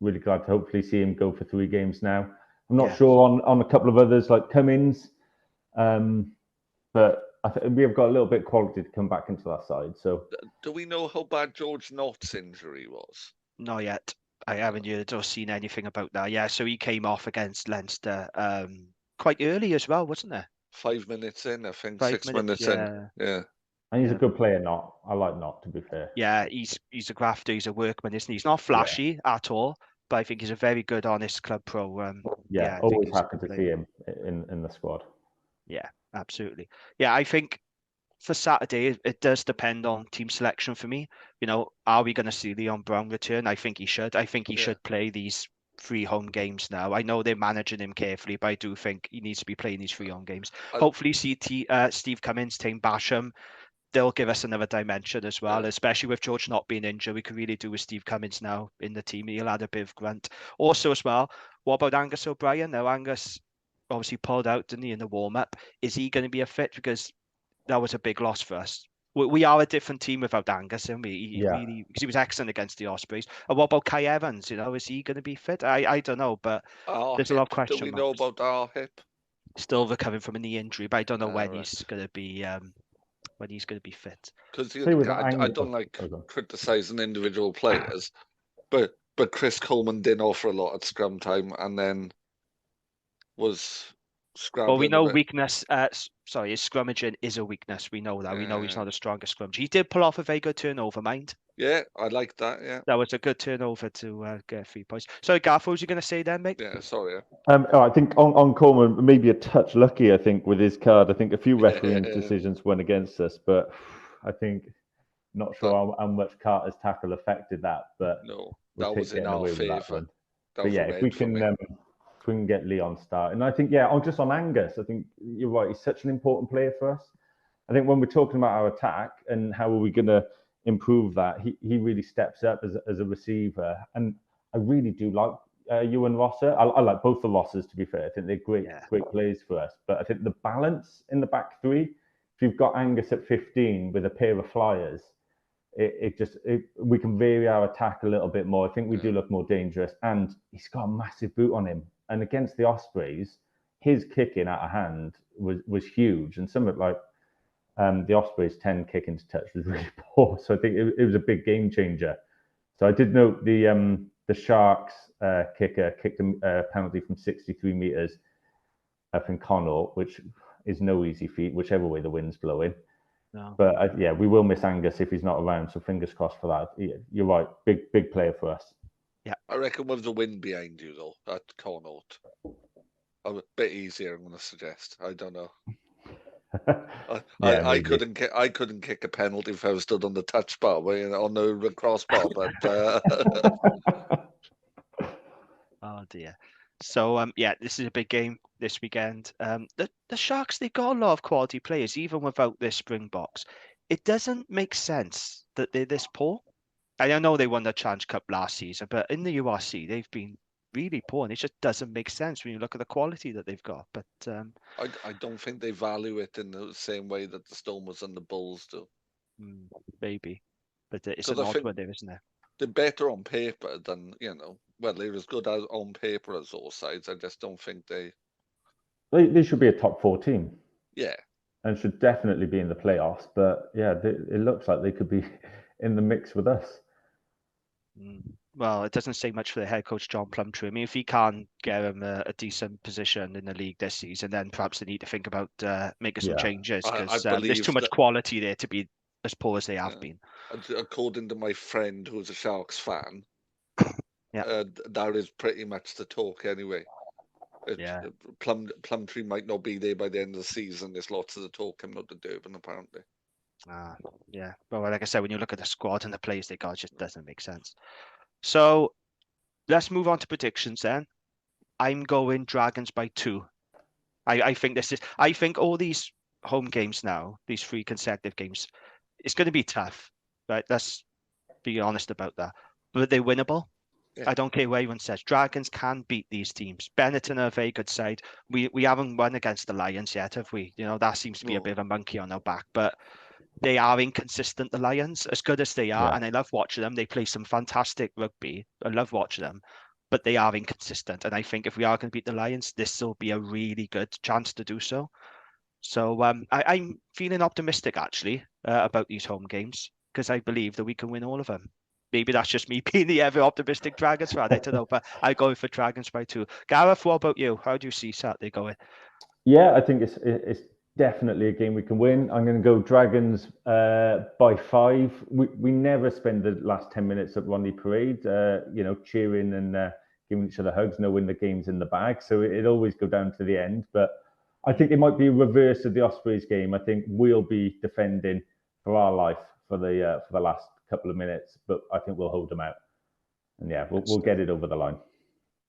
Really glad to hopefully see him go for 3 games now. I'm not sure on a couple of others like Cummins, but I think we have got a little bit of quality to come back into that side. So, do we know how bad George Knott's injury was? Not yet. I haven't heard or seen anything about that. Yeah, so he came off against Leinster quite early as well, wasn't it? 5 minutes in, I think. 6 minutes in. Yeah. And he's a good player, Knott. I like Knott, to be fair. Yeah, he's a grafter. He's a workman, isn't he? He's not flashy at all, but I think he's a very good, honest club pro. Always happy to see him in the squad. Yeah, absolutely. Yeah, I think for Saturday, it does depend on team selection for me. Are we going to see Leon Brown return? I think he should. I think he should play these 3 home games now. I know they're managing him carefully, but I do think he needs to be playing these 3 home games. Hopefully, Steve Cummins, Tame Basham, they'll give us another dimension as well, especially with George not being injured. We can really do with Steve Cummins now in the team. He'll add a bit of grunt. Also, as well, what about Angus O'Brien? Now, Angus obviously pulled out, didn't he, in the warm-up. Is he going to be a fit? Because that was a big loss for us. We are a different team without Angus, and he really, because he was excellent against the Ospreys. And what about Kai Evans? Is he going to be fit? I don't know, but there's a lot of question marks. Do we know about our hip? Still recovering from a knee injury, but I don't know when he's going to be fit. Because I don't like criticising individual players, but Chris Coleman didn't offer a lot at scrum time, and then was scrabbling. Well, we know weakness. His scrummaging is a weakness. We know that. We know he's not the strongest scrummager. He did pull off a very good turnover, mind. Yeah, I like that. Yeah, that was a good turnover to get 3 points. Sorry, Garth, what was you going to say then, mate? Yeah, sorry. I think on Coleman, maybe a touch lucky. I think with his card, I think a few refereeing decisions went against us, but I think not sure how much Carter's tackle affected that. But no, that was in our favour. But yeah, if we can get Leon started, and I think just on Angus, I think you're right. He's such an important player for us. I think when we're talking about our attack and how are we going to improve that, he really steps up as a receiver, and I really do like Ewan Rosser. I like both the Rossers, to be fair. I think they're great players for us, but I think the balance in the back three, if you've got Angus at 15 with a pair of flyers, we can vary our attack a little bit more. I think we do look more dangerous, and he's got a massive boot on him, and against the Ospreys, his kicking out of hand was huge, and some of the Ospreys 10 kick into touch was really poor. So I think it was a big game changer. So I did note the Sharks kicker kicked a penalty from 63 metres up in Connaught, which is no easy feat, whichever way the wind's blowing. No. But we will miss Angus if he's not around. So fingers crossed for that. You're right, big player for us. Yeah, I reckon with the wind behind you though at Connaught, a bit easier. I'm going to suggest. I don't know. I couldn't kick a penalty if I was stood on the touch bar, on the crossbar, but oh dear. So this is a big game this weekend. The Sharks, they've got a lot of quality players, even without their Springboks. It doesn't make sense that they're this poor. I know they won the Challenge Cup last season, but in the URC they've been really poor, and it just doesn't make sense when you look at the quality that they've got. But I don't think they value it in the same way that the Stormers and the Bulls do. Maybe, but it's an odd one there, isn't it? They're better on paper than they're as good as on paper as those sides. I just don't think they should be a top 4 team. Yeah, and should definitely be in the playoffs. But it looks like they could be in the mix with us. Well, it doesn't say much for the head coach, John Plumtree. I mean, if he can't get him a decent position in the league this season, then perhaps they need to think about making some changes, because there's too much quality there to be as poor as they have been. According to my friend who's a Sharks fan, that is pretty much the talk anyway. Plumtree might not be there by the end of the season. There's lots of the talk coming out to Durban, apparently. Well, like I said, when you look at the squad and the players they got, it just doesn't make sense. So let's move on to predictions then. I'm going Dragons by 2. I think all these home games now, these 3 consecutive games, it's going to be tough, right? Let's be honest about that. But they're winnable. Yeah. I don't care what anyone says. Dragons can beat these teams. Benetton are a very good side. We haven't won against the Lions yet, have we? That seems to be a bit of a monkey on our back. But they are inconsistent, the Lions, as good as they are. And I love watching them. They play some fantastic rugby. I love watching them. But they are inconsistent. And I think if we are going to beat the Lions, this will be a really good chance to do so. So I'm feeling optimistic, actually, about these home games, because I believe that we can win all of them. Maybe that's just me being the ever optimistic Dragons fan. I don't know, but I'm going for Dragons by 2. Gareth, what about you? How do you see Saturday going? Yeah, I think it's definitely a game we can win. I'm going to go Dragons by 5. We never spend the last 10 minutes at Rodney Parade, cheering and giving each other hugs, knowing the game's in the bag. So it always go down to the end. But I think it might be a reverse of the Ospreys game. I think we'll be defending for our life for the last couple of minutes, but I think we'll hold them out. And we'll get it over the line.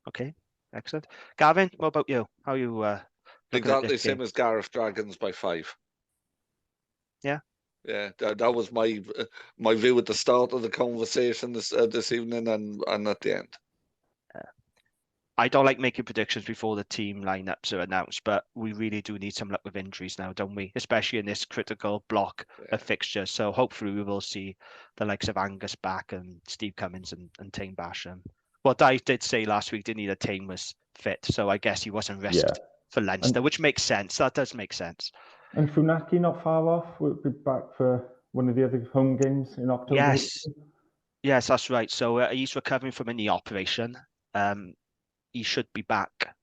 Okay, excellent. Gavin, what about you? How are you looking at Exactly the this game? same as Gareth, Dragons by 5. Yeah. Yeah, that was my view at the start of the conversation this evening and at the end. I don't like making predictions before the team lineups are announced, but we really do need some luck with injuries now, don't we? Especially in this critical block of fixtures. So hopefully we will see the likes of Angus back and Steve Cummins and Tane Basham. Well, Dave did say last week, didn't he, that Tane was fit, so I guess he wasn't risked for Leinster, which makes sense. That does make sense. And Funaki not far off. We'll be back for one of the other home games in October. Yes, that's right. So he's recovering from a knee operation. He should be back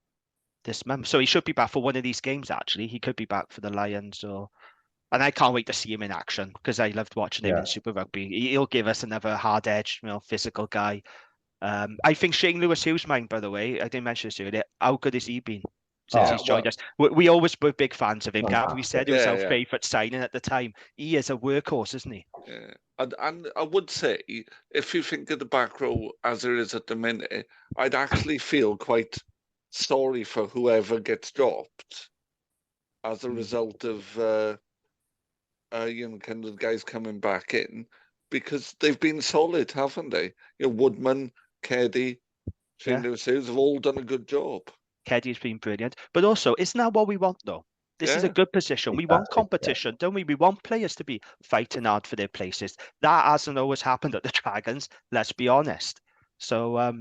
this month. So he should be back for one of these games, actually. He could be back for the Lions and I can't wait to see him in action because I loved watching him in Super Rugby. He'll give us another hard edge, physical guy. I think Shane Lewis-Hughes, mine, by the way, I didn't mention this earlier. How good has he been since he's joined us? We always were big fans of him, Gav. We said he was our favourite signing at the time. He is a workhorse, isn't he? Yeah. And I would say, if you think of the back row as it is at the minute, I'd actually feel quite sorry for whoever gets dropped as a result of kind of guys coming back in, because they've been solid, haven't they? Woodman, Keddy, Shane Lewis-Hughes have all done a good job. Keddy's been brilliant, but also, isn't that what we want, though? This is a good position. We want competition, don't we? We want players to be fighting hard for their places. That hasn't always happened at the Dragons, let's be honest. So I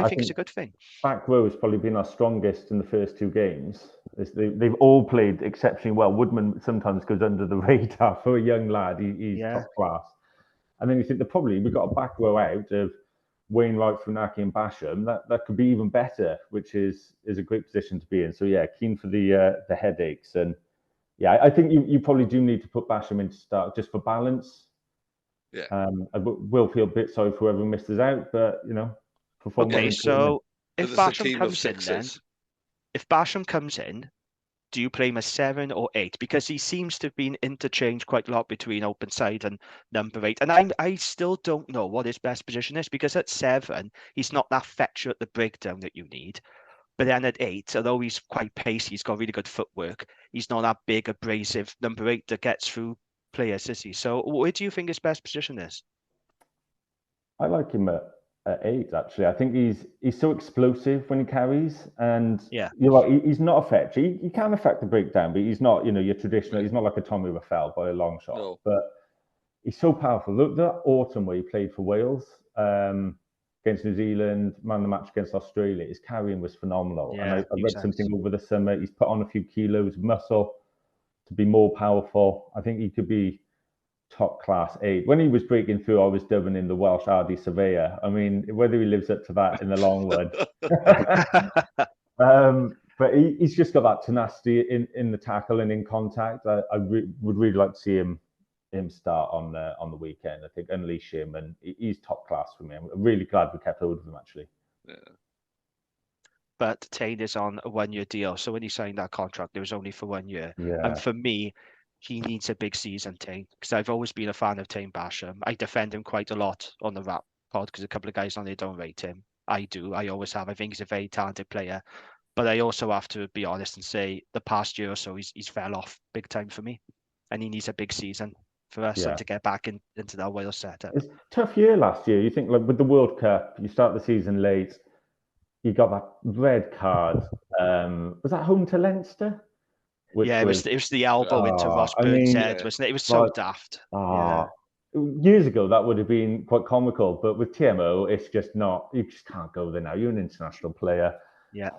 think it's a good thing. Back row has probably been our strongest in the first 2 games. They've all played exceptionally well. Woodman sometimes goes under the radar for a young lad. He's top class. And then you think we've got a back row out of Wainwright, Funaki and Basham. That could be even better, which is a great position to be in. So keen for the headaches. And I think you probably do need to put Basham in to start just for balance. Yeah. I will feel a bit sorry for whoever misses out, but okay, so if Basham comes in, do you play him as 7 or 8? Because he seems to have been interchanged quite a lot between open side and number 8. And I still don't know what his best position is, because at 7, he's not that fetcher at the breakdown that you need. But then at 8, although he's quite pacey, he's got really good footwork, he's not that big, abrasive number 8 that gets through players, is he? So where do you think his best position is? I like him at 8, actually. I think he's so explosive when he carries, and you're right, he's not a fetcher. He can affect the breakdown, but he's not, your traditional. He's not like a Tommy Raffel by a long shot. No. But he's so powerful. Look, that autumn where he played for Wales against New Zealand, man the match against Australia, his carrying was phenomenal. And I read something over the summer. He's put on a few kilos of muscle to be more powerful. I think he could be top class 8. When he was breaking through, I was dubbing him the Welsh Ardy Surveyor. I mean, whether he lives up to that in the long run. But he's just got that tenacity in the tackle and in contact. I would really like to see him start on the weekend. I think unleash him, and he's top class for me. I'm really glad we kept hold of him, actually. Yeah. But Tane is on a 1-year deal, so when he signed that contract, it was only for 1 year. Yeah. And for me, he needs a big season, Tane, because I've always been a fan of Tane Basham. I defend him quite a lot on the rap pod because a couple of guys on there don't rate him. I do. I always have. I think he's a very talented player. But I also have to be honest and say the past year or so, he's fell off big time for me. And he needs a big season for us to get back into that Wales setup. It's a tough year last year. You think, like, with the World Cup, you start the season late. You got that red card. Was that home to Leinster? It was the elbow into Ross Burns' head, wasn't it? It was so daft. Years ago, that would have been quite comical, but with TMO, it's just not. You just can't go there now. You're an international player. Yeah.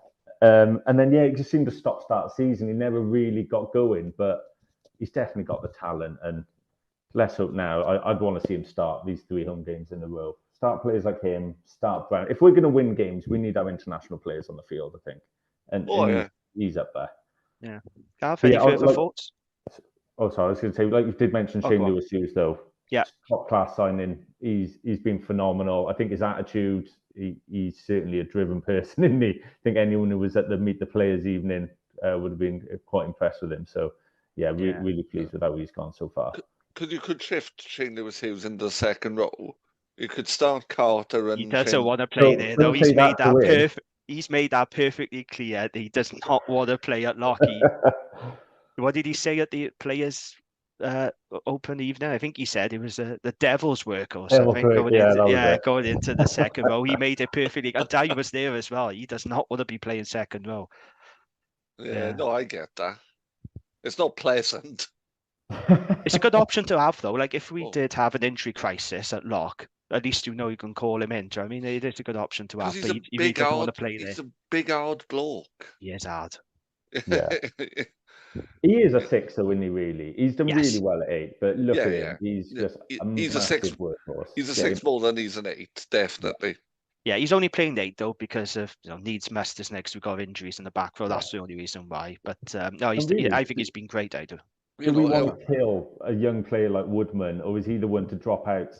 And then it just seemed to start season. He never really got going, but he's definitely got the talent. And let's hope now. I'd want to see him start these 3 home games in a row. Start players like him. Start Brown. If we're going to win games, we need our international players on the field, I think. And he's up there. Yeah. Gav, any further thoughts? Oh, sorry. I was going to say, like you did mention Shane Lewis-Hughes, though. Yeah. Top class signing. He's been phenomenal. I think his attitude, he's certainly a driven person, isn't he? I think anyone who was at the Meet the Players evening would have been quite impressed with him. So, really pleased with how he's gone so far. Because you could shift Shane Lewis-Hughes into the second row. You could start Carter and... He doesn't want to play there, though. He's made that perfect. he's made that perfectly clear that he does not want to play at Lock. What did he say at the Players Open evening? I think he said it was the devil's work or something. Going into the second row. He made it perfectly. And Dai was there as well. He does not want to be playing second row. Yeah, no, I get that. It's not pleasant. It's a good option to have, though. Like, if we did have an injury crisis at Lock, at least you know you can call him in. Do you know what I mean? It is a good option to have. He's But a he big, doesn't want to play there. He's a big, hard bloke. He is hard. Yeah. He is a sixer, isn't he, really? He's done really well at 8, but look at him. He's just a massive workhorse. He's a 6 more than he's an 8, definitely. Yeah, he's only playing 8 though because of needs must, isn't it? Because we've got injuries in the back row. That's the only reason why. But no, I think he's been great. I do. Do we want to kill a young player like Woodman, or is he the one to drop out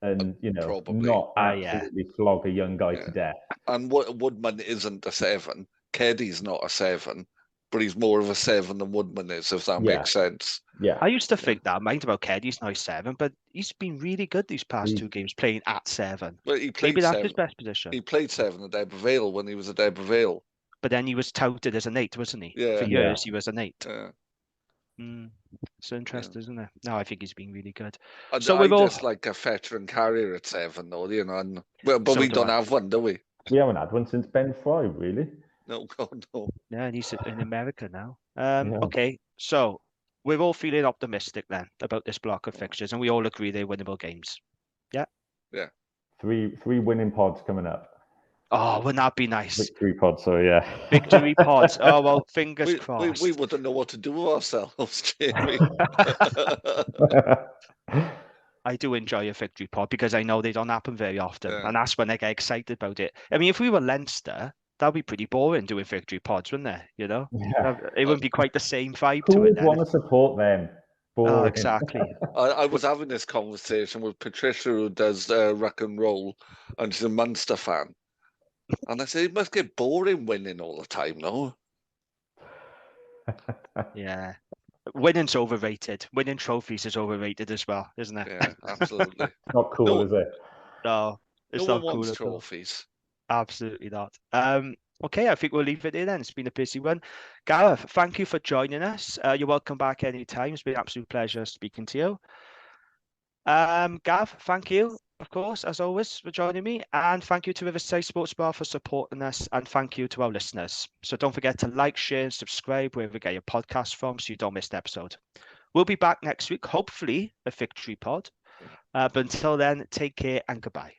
and not absolutely flog a young guy to death? And Woodman isn't a 7. Keddy's not a 7. But he's more of a 7 than Woodman is, if that makes sense. Yeah, I used to think that. Mind about Keddy's now 7, but he's been really good these past 2 games playing at 7. Well, maybe that's his best position. He played 7 at Deborah Vale when he was at Deborah Vale. But then he was touted as an 8, wasn't he? Yeah. For years, he was an 8. Yeah. So interesting, isn't it? No, I think he's been really good. I just like a veteran carrier at 7, though, but we don't have one, do we? We haven't had one since Ben Fry, really. No, God, no. Yeah, and he's in America now. Okay, so we're all feeling optimistic then about this block of fixtures, and we all agree they're winnable games. Yeah? Yeah. 3 winning pods coming up. Oh, wouldn't that be nice? Victory pods, so yeah. Victory pods. Oh, well, fingers crossed. We wouldn't know what to do with ourselves, Jamie. I do enjoy a victory pod because I know they don't happen very often, and that's when I get excited about it. I mean, if we were Leinster, that'd be pretty boring doing victory pods, wouldn't it? It wouldn't be quite the same vibe to it. Who would want to support them? Boring. Oh, exactly. I was having this conversation with Patricia, who does rock and roll, and she's a Munster fan. And I said, it must get boring winning all the time, no? Yeah. Winning's overrated. Winning trophies is overrated as well, isn't it? Yeah, absolutely. Not cool, is it? No, it's not cool. Wants trophies. Absolutely not. Okay, I think we'll leave it there then. It's been a busy one. Gareth, thank you for joining us. You're welcome back anytime. It's been an absolute pleasure speaking to you. Gav, thank you, of course, as always, for joining me. And thank you to Riverside Sports Bar for supporting us. And thank you to our listeners. So don't forget to like, share, and subscribe wherever you get your podcast from so you don't miss an episode. We'll be back next week, hopefully a victory pod. But until then, take care and goodbye.